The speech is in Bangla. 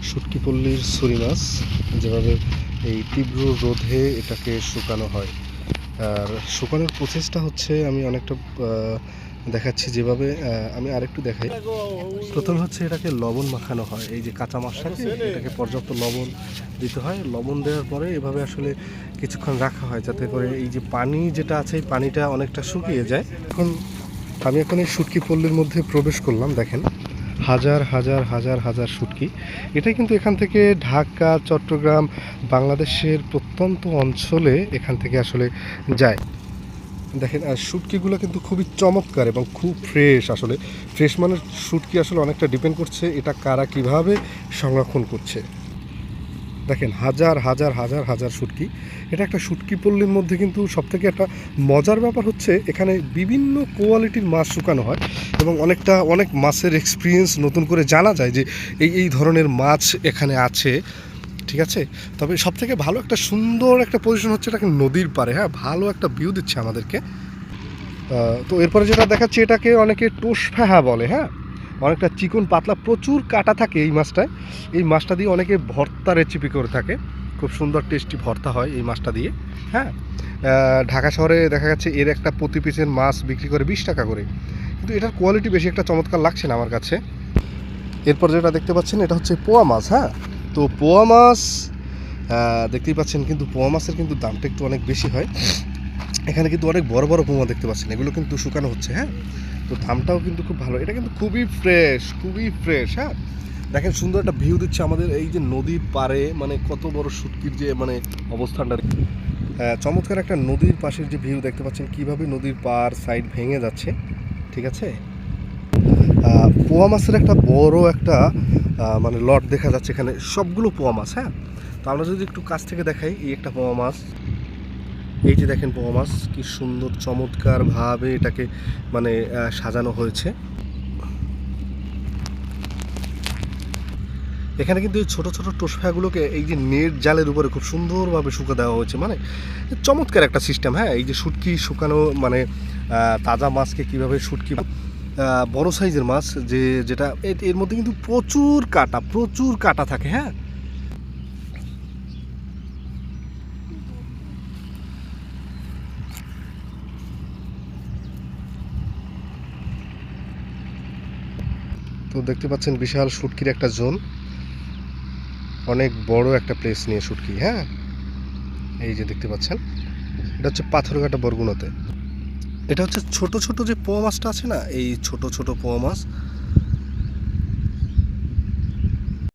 শুটকি পল্লীর ছুরি মাছ যেভাবে এই তীব্র রোদে এটাকে শুকানো হয়। আর শুকানোর প্রসেসটা হচ্ছে আমি অনেকটা দেখাচ্ছি যেভাবে আমি আরেকটু দেখাই। প্রথমে হচ্ছে এটাকে লবণ মাখানো হয়, এই যে কাঁচা মাছটাকে এটাকে পর্যাপ্ত লবণ দিতে হয়। লবণ দেওয়ার পরে এভাবে আসলে কিছুক্ষণ রাখা হয় যাতে করে এই যে পানি যেটা আছে এই পানিটা অনেকটা শুকিয়ে যায়। আমি এখন এই শুটকি পল্লীর মধ্যে প্রবেশ করলাম। দেখেন হাজার হাজার হাজার হাজার শুটকি। এটা কিন্তু এখান থেকে ঢাকা, চট্টগ্রাম, বাংলাদেশের প্রত্যন্ত অঞ্চলে এখান থেকে আসলে যায়। দেখেন আর শুটকিগুলো কিন্তু খুবই চমৎকার এবং খুব ফ্রেশ। আসলে ফ্রেশ মানে শুটকি আসলে অনেকটা ডিপেন্ড করছে এটা কারা কিভাবে সংরক্ষণ করছে। দেখেন হাজার হাজার হাজার হাজার শুটকি। এটা একটা শুটকি পল্লীর মধ্যে কিন্তু সবথেকে একটা মজার ব্যাপার হচ্ছে এখানে বিভিন্ন কোয়ালিটির মাছ শুকানো হয় এবং অনেক মাছের এক্সপিরিয়েন্স নতুন করে জানা যায় যে এই ধরনের মাছ এখানে আছে। ঠিক আছে, তবে সবথেকে ভালো একটা সুন্দর একটা পজিশন হচ্ছে এটাকে নদীর পাড়ে। হ্যাঁ, ভালো একটা ভিউ দিচ্ছে আমাদেরকে। তো এরপরে যেটা দেখাচ্ছি এটাকে অনেকে টোস ফেহা বলে। হ্যাঁ, অনেকটা চিকন পাতলা, প্রচুর কাটা থাকে এই মাছটায়। এই মাছটা দিয়ে অনেকে ভর্তা রেসিপি করে থাকে, খুব সুন্দর টেস্টি ভর্তা হয় এই মাছটা দিয়ে। হ্যাঁ, ঢাকা শহরে দেখা যাচ্ছে এর একটা প্রতি পিসের মাছ বিক্রি করে 20 টাকা করে, কিন্তু এটার কোয়ালিটি বেশি একটা চমৎকার লাগছে না আমার কাছে। এরপর যেটা দেখতে পাচ্ছেন এটা হচ্ছে পোয়া মাছ। হ্যাঁ, তো পোয়া মাছ দেখতেই পাচ্ছেন, কিন্তু পোয়া মাছের কিন্তু দামটা একটু অনেক বেশি হয়। এখানে কিন্তু অনেক বড় বড় পোয়া দেখতে পাচ্ছেন, এগুলো কিন্তু শুকানো হচ্ছে। হ্যাঁ, তো দামটাও কিন্তু খুব ভালো। এটা কিন্তু খুবই ফ্রেশ, খুবই ফ্রেশ। হ্যাঁ, দেখেন সুন্দর একটা ভিউ দিচ্ছে আমাদের এই যে নদীর পাড়ে, মানে কত বড় শুটকির যে মানে অবস্থানটা। চমৎকার একটা নদীর পাশের যে ভিউ দেখতে পাচ্ছেন, কিভাবে নদীর পাড় সাইড ভেঙে যাচ্ছে। ঠিক আছে, পোয়া মাছের একটা বড় একটা মানে লট দেখা যাচ্ছে এখানে, সবগুলো পোয়া মাছ। হ্যাঁ, তো আমরা যদি একটু কাছ থেকে দেখাই, এই একটা পোয়া মাছ, এই যে দেখেন পোয়া মাছ কি সুন্দর চমৎকারভাবে এটাকে মানে সাজানো হয়েছে। এখানে কিন্তু এই ছোটো ছোটো টোসফাগুলোকে এই যে নেট জালের উপরে খুব সুন্দরভাবে শুকা দেওয়া হয়েছে, মানে চমৎকার একটা সিস্টেম। হ্যাঁ, এই যে শুটকি শুকানো মানে তাজা মাছকে কীভাবে শুটকি, বড় সাইজের মাছ যেটা এর মধ্যে কিন্তু প্রচুর কাটা থাকে। হ্যাঁ, তো দেখতে পাচ্ছেন বিশাল শুটকির একটা জোন, অনেক বড় একটা প্লেস নিয়ে শুটকি। হ্যাঁ, এই যে দেখতে পাচ্ছেন এটা হচ্ছে পাথরঘাটা, বরগুনাতে। এটা হচ্ছে ছোট ছোট যে পোয়া মাছটা আছে না, এই ছোট ছোট পোয়া মাছ